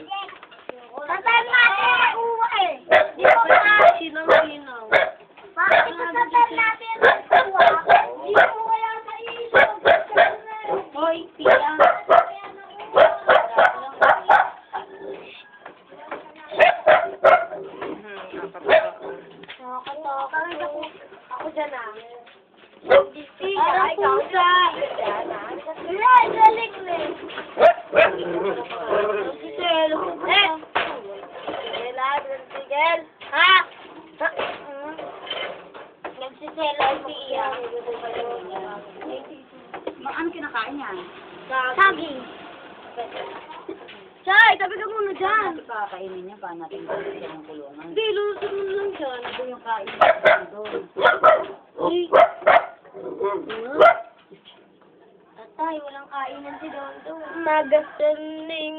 Tatay natin nakuha eh. Di ko na. Sinang-sinaw. Bakit tatay natin nakuha? Di ko wala sa isip. Hoy, Pia. Ako dyan ah. Parang pusa. Ay, galing eh. Siselo. Sigel. Ha? Nagsiselo si Iya. Ano kinakain yan? Saging. Chay, tabi ka muna dyan. Kakainin niya, paano natin gawin ng kulungan? Hindi, lusin mo lang dyan. Ito yung kain doon. Tatay, walang kainan si Dondo. Magasaning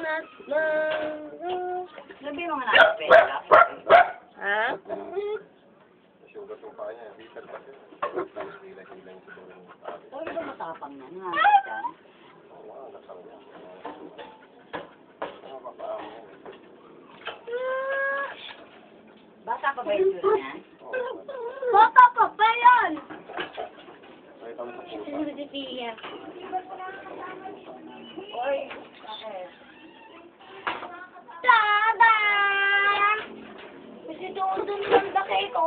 nat lang. Sabi mo nga natin pera. Ha? Huwag ito matapang na. Nangangalit Bata pa ba yung yun yan? Bata pa ba yan? Si Pia. Oy, bakit? Tada! Kasi doon lang ba kayo?